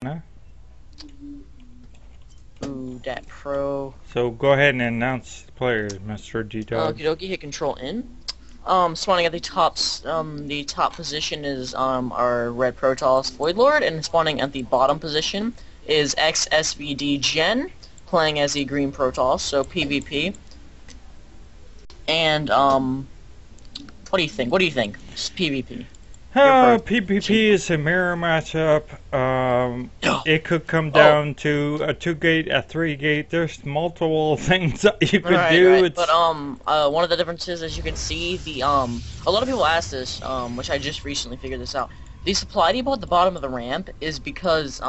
No? Ooh, that pro. So go ahead and announce the players, Mr. G-Dog. Okie dokie, hit control in. Spawning at the top position is our red Protoss Voidlord, and spawning at the bottom position is XSVD Gen, playing as the green Protoss, so PvP. And what do you think? What do you think? Just PvP. PvP is a mirror matchup. It could come down to a 2-gate, a 3-gate. There's multiple things that you could do. Right. But one of the differences, as you can see, a lot of people ask this, which I just recently figured this out. The supply depot at the bottom of the ramp is because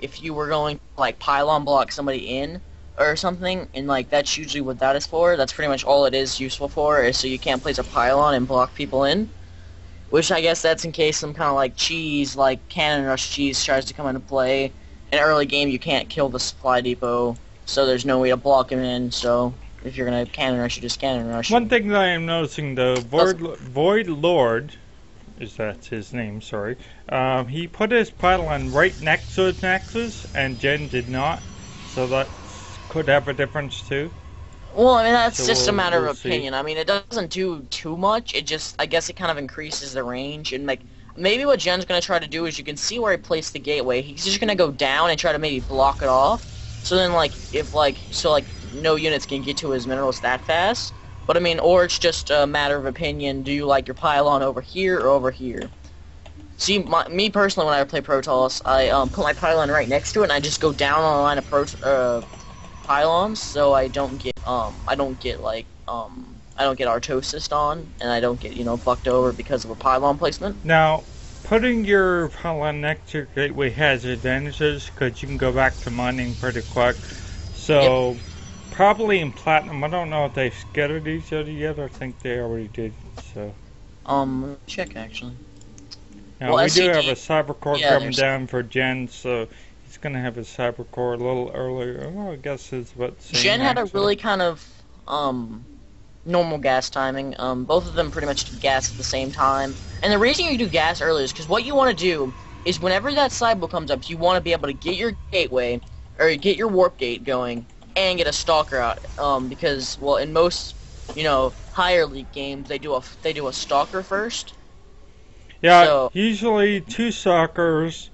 if you were going to, like, pylon block somebody in or something, and like that's usually what that is for. That's pretty much all it is useful for, is so you can't place a pylon and block people in. Which I guess that's in case some kind of like cheese, like Cannon Rush cheese, tries to come into play. In early game, you can't kill the supply depot, so there's no way to block him in. So if you're gonna Cannon Rush, you just Cannon Rush. One thing that I am noticing, though, Void Lord, is that his name? Sorry. He put his pylon right next to his nexus, and Jen did not. So that could have a difference too. Well, I mean, that's just a matter of opinion. I mean, it doesn't do too much. It just, I guess it kind of increases the range. And, like, maybe what Jen's going to try to do is you can see where he placed the gateway. He's just going to go down and try to maybe block it off. So then, like, no units can get to his minerals that fast. But, I mean, or it's just a matter of opinion. Do you like your pylon over here or over here? See, me personally, when I play Protoss, I put my pylon right next to it, and I just go down on a line of pylons, so I don't get artosis on, and I don't get, fucked over because of a pylon placement. Now, putting your pylon next to your gateway has advantages, because you can go back to mining pretty quick. So, probably in Platinum, I don't know if they've scattered each other yet, I think they already did, so. Check, actually. Now, we do have a Cybercore coming down for Jen, so he's going to have his Cybercore a little earlier. Well, I guess it's what Jen had a really kind of normal gas timing. Both of them pretty much did gas at the same time. And the reason you do gas early is because what you want to do is whenever that sidebow comes up, you want to be able to get your gateway, or get your warp gate going, and get a stalker out. Because, well, in most, higher league games, they do a stalker first. Yeah, so, usually 2 stalkers.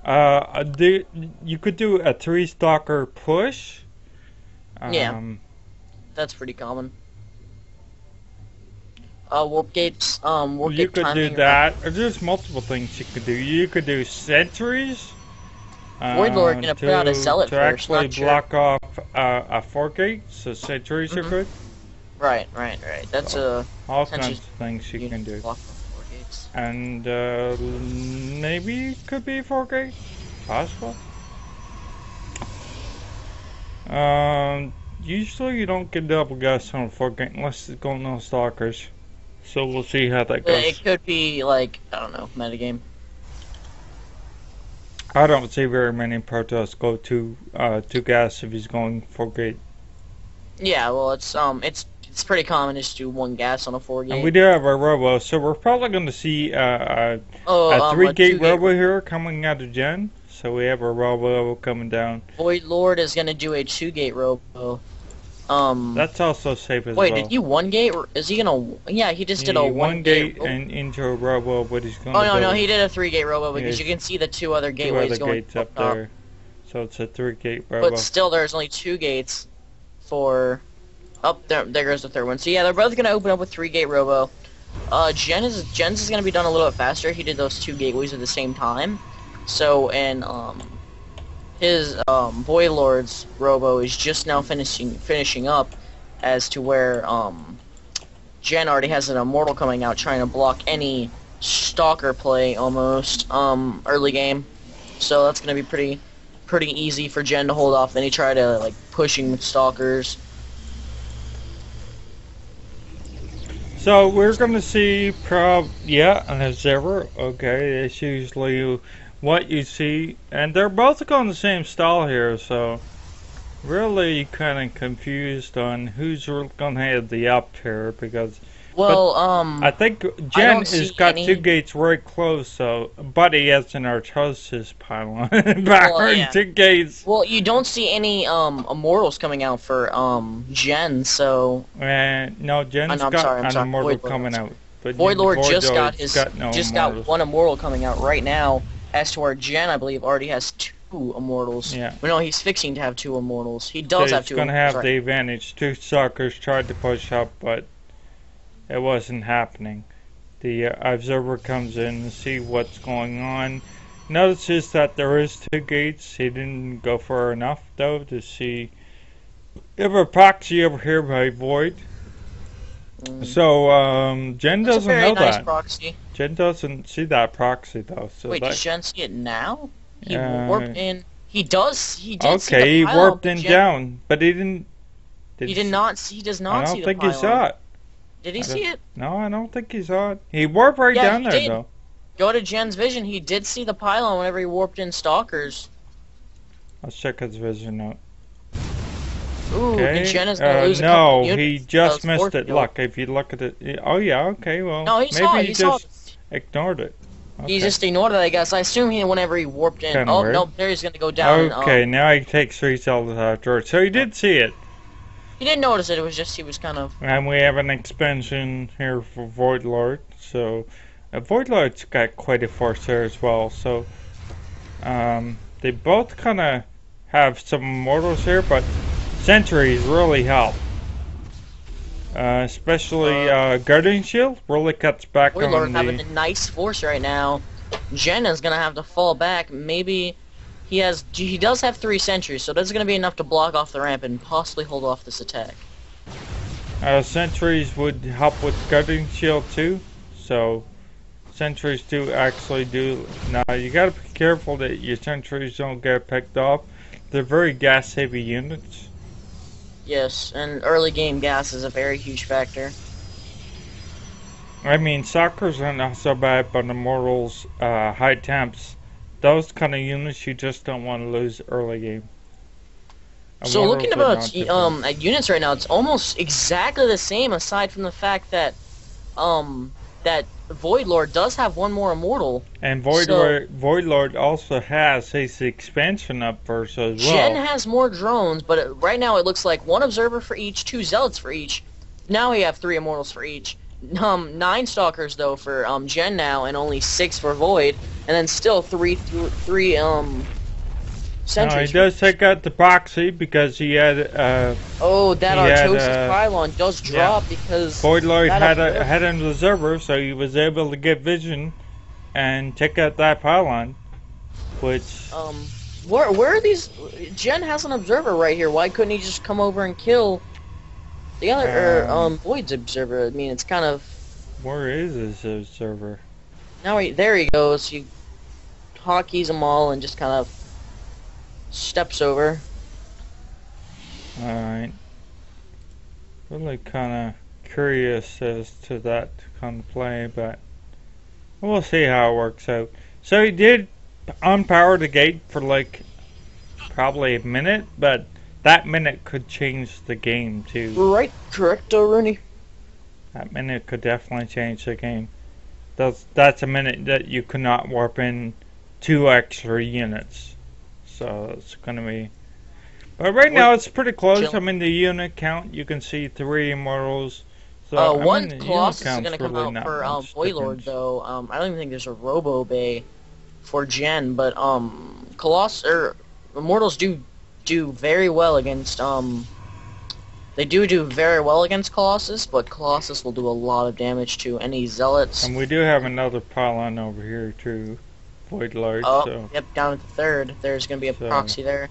You could do a 3-stalker push. Yeah, that's pretty common. Warp gates. You could do that. There's multiple things you could do. You could do sentries. Voidlord gonna put out a zealot to first. actually block off a 4-gate, so sentries are good. Right. That's all kinds of things you can do. And maybe could be 4-gate, possible. Usually you don't get double gas on a 4-gate unless it's going on stalkers. So we'll see how that goes. It could be like, I don't know, metagame. I don't see very many Protoss go to gas if he's going 4-gate. Yeah, well, it's pretty common just to do 1 gas on a 4-gate. And we do have our robo, so we're probably going to see a 3-gate robo here coming out of Gen. So we have a robo coming down. Void Lord is going to do a 2-gate robo. That's also safe as well. Wait, did he 1-gate? Is he going to... Yeah, he just did a 1-gate and into a robo, but he's going to... Oh, no, he did a 3-gate robo because you can see the 2 other gateways going up there. So it's a 3-gate robo. But still, there's only 2 gates for... there goes the 3rd one. So yeah, they're both gonna open up with 3-gate robo. Jen's is gonna be done a little bit faster. He did those 2 gateways at the same time. So, and his Void Lord's robo is just now finishing up, as to where Jen already has an immortal coming out trying to block any stalker play almost early game. So that's gonna be pretty easy for Jen to hold off. Then he tried to like pushing with stalkers. So we're going to see and as ever, okay, it's usually what you see, and they're both going the same style here, so really kind of confused on who's going to have the up here, because Well, I think I Jen don't has see got any. two gates very close, so Buddy has an Artosis pylon Well, behind yeah. two gates. Well, you don't see any immortals coming out for Jen, so And no, Jen's no, got I'm an sorry, immortal Void Lord. coming out, but Void Lord Void just got Lord's got no just got immortals. one immortal coming out right now. As to where Jen, I believe, already has two immortals. Yeah. But no, he's fixing to have two immortals. He So does have he's two gonna immortals. have the advantage. Two suckers tried to push up, but it wasn't happening. The observer comes in to see what's going on. Notices that there is two gates. He didn't go far enough though to see. We have a proxy over here by Void. So Jen That's a doesn't very know nice that. proxy. Jen doesn't see that proxy though. So Wait, that, does Jen see it now? He Uh, warped in. He does. He did see the okay, he pylon, warped but in Jen, down, but he didn't. He did not. He does I not see don't the think pylon. he saw it. Did he see it? No, I don't think he saw it. He warped right Yeah, down he there did. though. Go to Jen's vision. He did see the pylon whenever he warped in stalkers. Let's check his vision note. Ooh, Okay. and Jen is gonna lose a No, couple he units. just That was missed force it. field. Look, if you look at it. Oh yeah, okay, well No, he maybe saw it. he He saw just it. ignored it. Okay. He just ignored it, I guess. I assume whenever he warped in. Kinda Oh weird. no, there he's gonna go down. Okay, now he takes 3 cells afterwards. So he did see it. He didn't notice it. It was just he was kind of. And we have an expansion here for Void Lord. So Void Lord's got quite a force there as well. So they both kind of have some immortals here, but sentries really help. Especially Guardian Shield really cuts back Void on Lord the... having a nice force right now. Jen is gonna have to fall back. Maybe he does have 3 sentries, so that's gonna be enough to block off the ramp and possibly hold off this attack. Sentries would help with Guardian Shield too. So sentries do actually do... Now you gotta be careful that your sentries don't get picked off. They're very gas heavy units. Yes, and early game gas is a very huge factor. I mean, Sakura's are not so bad, but Immortals, high temps, those kind of units you just don't want to lose early game. So looking Immortals are about not different. at units right now, it's almost exactly the same, aside from the fact that that Void Lord does have one more immortal. And Void Lord also has his expansion up first as well. Jen has more drones, but right now it looks like 1 observer for each, 2 zealots for each. Now we have 3 immortals for each. 9 stalkers though for Jen now, and only 6 for Void, and then still three No, he sentries. does take out the proxy because he had Oh, that he had, Artosis pylon does drop because Void Lord that had an observer, so he was able to get vision and take out that pylon, which where are these? Jen has an observer right here. Why couldn't he just come over and kill the other Void's observer? I mean, it's kind of where is his observer? now there he goes. He hotkeys them all and just kind of steps over. Alright. Really kind of curious as to that kind of play, but we'll see how it works out. So he did unpower the gate for like probably a minute, but that minute could change the game too. Right, correct, Rooney. That minute could definitely change the game. That's a minute that you could not warp in 2 extra units. So it's gonna be. But right now it's pretty close. Chill. I mean the unit count. You can see 3 immortals. So One the Colossus unit is gonna count's come really out not for much Void Lord difference. though. I don't even think there's a Robo Bay for Jen, but Colossus or Immortals do very well against they do very well against Colossus, but Colossus will do a lot of damage to any zealots. And we do have another pylon over here too, Void Lord. Oh, So yep, down at the 3rd. There's gonna be a So- proxy there.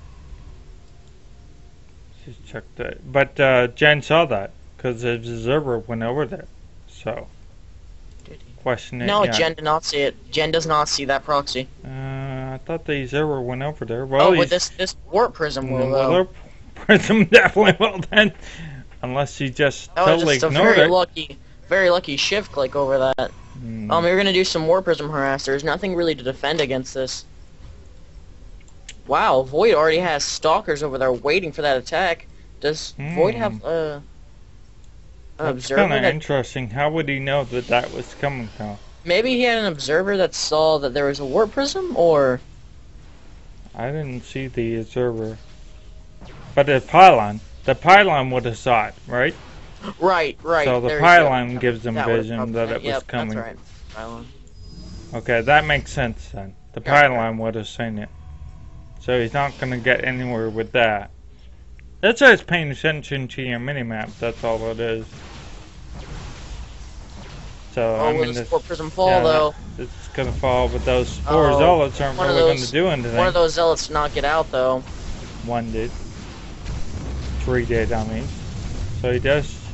just check that. But Jen saw that because the observer went over there. So question it. No, yeah. Jen did not see it. Jen does not see that proxy. I thought the observer went over there. Well, Oh, he's with this warp prism will though. Well, Prism definitely will then, unless he just That was totally just a ignored very lucky shift click over that. Hmm. We're gonna do some War Prism harass. There's nothing really to defend against this. Wow, Void already has stalkers over there waiting for that attack. Does Void have An That's observer kind of that interesting. How would he know that that was coming from? maybe he had an observer that saw that there was a warp prism, or I didn't see the observer. But the pylon would have saw it, right? right. So the There you go. pylon gives him That would've vision probably that been- it was yep, coming. that's right. Pylon. Okay, that makes sense then. The Yeah. pylon would have seen it. So he's not going to get anywhere with that. That's just paying attention to your minimap, that's all it is. So, Oh, I will mean, the this, sport prism fall yeah, though? it's going to fall, but those four Oh, zealots aren't one of really going those- to do anything. One of those zealots did not get out though. One did. 3 did, I mean. So he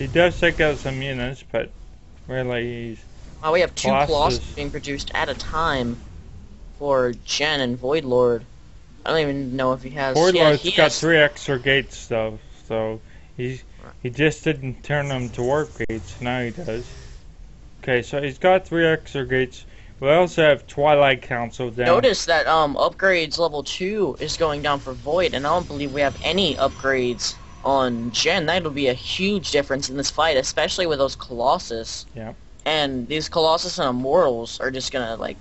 does take out some units, but really he's... Oh, we have two Colossus. Colossus being produced at a time for Jen and Void Lord. I don't even know if he has. Void yeah, Lord's he got has, 3 extra gates though, so he just didn't turn them to warp gates, now he does. Okay, so he's got 3 extra gates. We also have Twilight Council down. Notice that upgrades level 2 is going down for Void, and I don't believe we have any upgrades on Jen. That'll be a huge difference in this fight, especially with those Colossus. Yep. And these Colossus and Immortals are just gonna like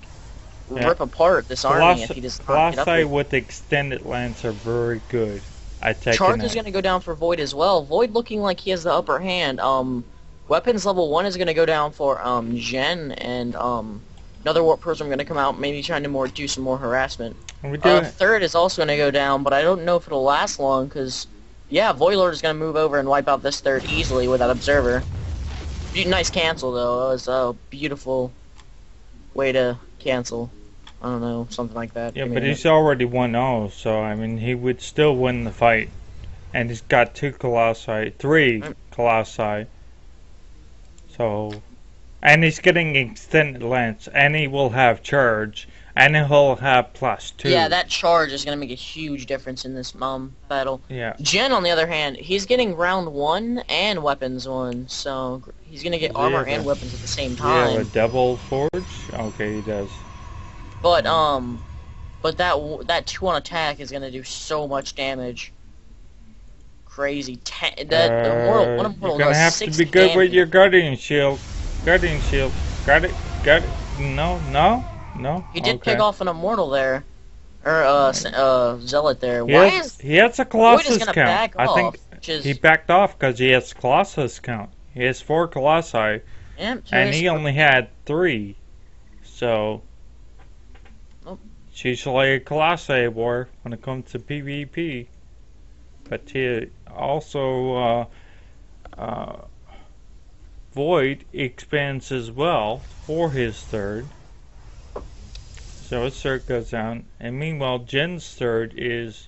Yeah. rip apart this army if he does not get Colossi upgrades. with extended lance are very good. I take Charge it. is gonna go down for Void as well. Void looking like he has the upper hand. Weapons level 1 is gonna go down for Jen, and another warp prism gonna come out, maybe trying to do some more harassment. We do it. Third is also gonna go down, but I don't know if it'll last long, because yeah, Void Lord is gonna move over and wipe out this third easily with that observer. Nice cancel though. It was a beautiful way to cancel. I don't know, something like that. Yeah, Give me but a he's already 1-0, so I mean he would still win the fight. And he's got 3 Colossi. So, and he's getting extended lance, and he will have charge, and he'll have +2. Yeah, that charge is going to make a huge difference in this battle. Yeah. Jen, on the other hand, he's getting round 1 and weapons 1, so he's going to get armor and weapons at the same Yeah, time. a Devil Forge? Okay, he does. But that 2 on attack is going to do so much damage. Crazy. One Immortal you're gonna does have to 60 be good with damage. your Guardian Shield. Guardian Shield. Got it? No? He did Okay. pick off an Immortal there. Or, Zealot there. Why is He has a Void is Colossus gonna count. back I off? think Which is, he backed off because he has Colossus count. He has 4 Colossi, yeah, and he only had 3. So, Nope. it's usually a Colossi war when it comes to PvP. But he also, Void expands as well for his third. So his third goes down. And meanwhile, Jen's third is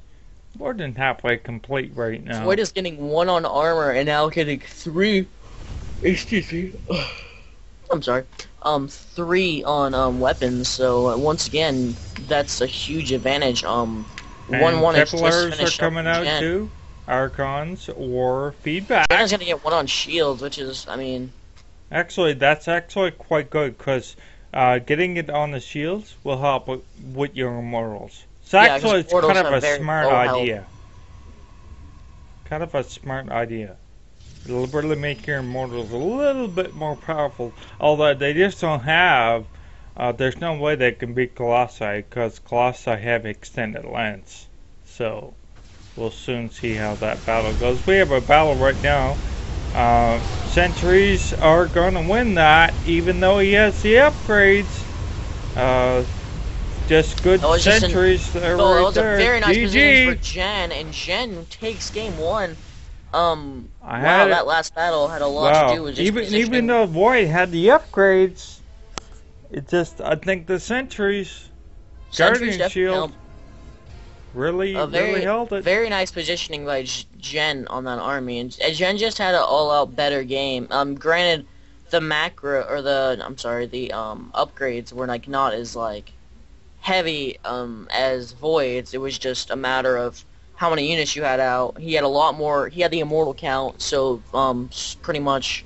more than halfway complete right now. Void is getting 1 on armor and now getting 3. Excuse me. I'm sorry. 3 on weapons. So once again, that's a huge advantage. 1-1 is just Templars are finished coming up out Jen. too. Archons or feedback. Jen's gonna get 1 on shields, which is, I mean, Actually, that's actually quite good because getting it on the shields will help with your immortals. So Yeah, 'cause actually, it's immortals kind of have a very smart low health. idea. Kind of a smart idea. It'll really make your immortals a little bit more powerful. Although they just don't have, there's no way they can beat Colossi because Colossi have extended lance. So we'll soon see how that battle goes. We have a battle right now. Sentries are going to win that, even though he has the upgrades. Just good That was just sentries there, that right was there. a very nice position for GG. Jen, and Jen takes game 1. I Wow, had it. that last battle had a lot to do with just even positioning. though Void had the upgrades, it just I think the sentries, Sentries Guardian definitely Shield helped. really Very held it. Very nice positioning by Jen on that army, and Jen just had an all-out better game. Granted, the macro or the upgrades were like not as like heavy as Void's. It was just a matter of how many units you had out. He had a lot more. He had the immortal count, so pretty much